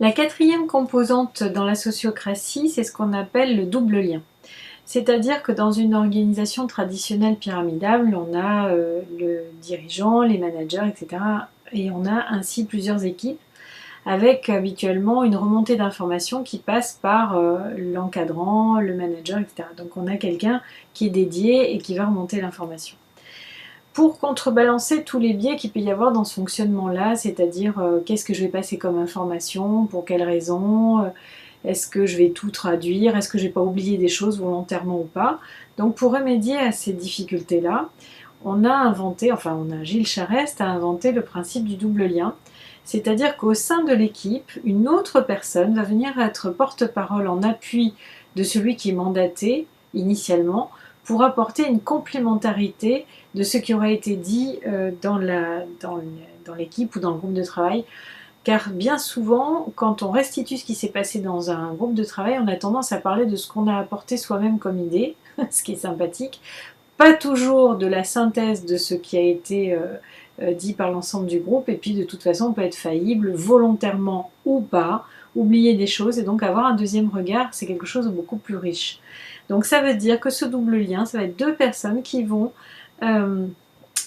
La quatrième composante dans la sociocratie, c'est ce qu'on appelle le double lien. C'est-à-dire que dans une organisation traditionnelle pyramidale, on a le dirigeant, les managers, etc. Et on a ainsi plusieurs équipes avec habituellement une remontée d'informations qui passe par l'encadrant, le manager, etc. Donc on a quelqu'un qui est dédié et qui va remonter l'information. Pour contrebalancer tous les biais qu'il peut y avoir dans ce fonctionnement-là, c'est-à-dire qu'est-ce que je vais passer comme information, pour quelles raisons, est-ce que je vais tout traduire, est-ce que je n'ai pas oublié des choses volontairement ou pas. Donc pour remédier à ces difficultés-là, Gilles Charest a inventé le principe du double lien. C'est-à-dire qu'au sein de l'équipe, une autre personne va venir être porte-parole en appui de celui qui est mandaté initialement pour apporter une complémentarité de ce qui aurait été dit dans l'équipe ou dans le groupe de travail. Car bien souvent, quand on restitue ce qui s'est passé dans un groupe de travail, on a tendance à parler de ce qu'on a apporté soi-même comme idée, ce qui est sympathique, pas toujours de la synthèse de ce qui a été dit par l'ensemble du groupe, et puis de toute façon on peut être faillible, volontairement ou pas, oublier des choses, et donc avoir un deuxième regard, c'est quelque chose de beaucoup plus riche. Donc ça veut dire que ce double lien, ça va être deux personnes qui vont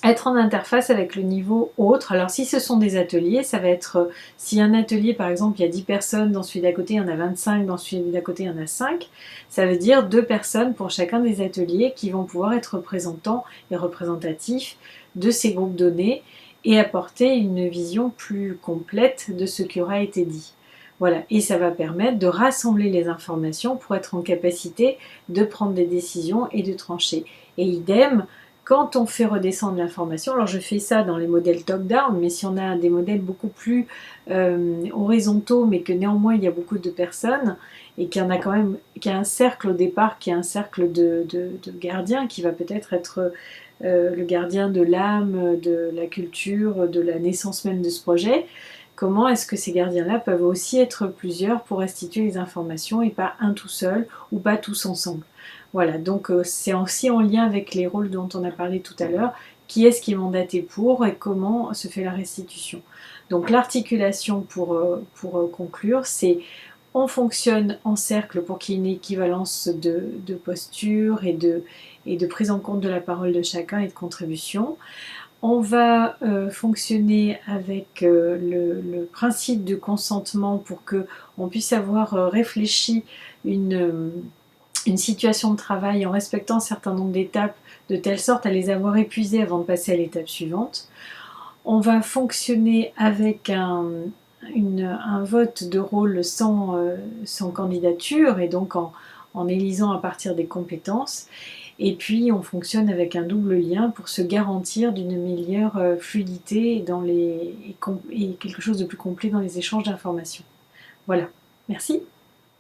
être en interface avec le niveau autre. Alors si ce sont des ateliers, ça va être, si un atelier par exemple il y a 10 personnes, dans celui d'à côté il y en a 25, dans celui d'à côté il y en a 5, ça veut dire 2 personnes pour chacun des ateliers qui vont pouvoir être représentants et représentatifs de ces groupes donnés et apporter une vision plus complète de ce qui aura été dit. Voilà, et ça va permettre de rassembler les informations pour être en capacité de prendre des décisions et de trancher. Et idem, quand on fait redescendre l'information, alors je fais ça dans les modèles top-down, mais si on a des modèles beaucoup plus horizontaux, mais que néanmoins il y a beaucoup de personnes, et qu'il y en a quand même, qu'il y a un cercle au départ, qui est un cercle de gardiens, qui va peut-être être le gardien de l'âme, de la culture, de la naissance même de ce projet, comment est-ce que ces gardiens-là peuvent aussi être plusieurs pour restituer les informations et pas un tout seul ou pas tous ensemble. Voilà, donc c'est aussi en lien avec les rôles dont on a parlé tout à l'heure, qui est-ce qui est mandaté pour et comment se fait la restitution. Donc l'articulation pour conclure, c'est on fonctionne en cercle pour qu'il y ait une équivalence de posture et de prise en compte de la parole de chacun et de contribution. On va fonctionner avec le principe de consentement pour qu'on puisse avoir réfléchi une situation de travail en respectant un certain nombre d'étapes de telle sorte à les avoir épuisées avant de passer à l'étape suivante. On va fonctionner avec un vote de rôle sans candidature et donc en élisant à partir des compétences. Et puis on fonctionne avec un double lien pour se garantir d'une meilleure fluidité et quelque chose de plus complet dans les échanges d'informations. Voilà, merci.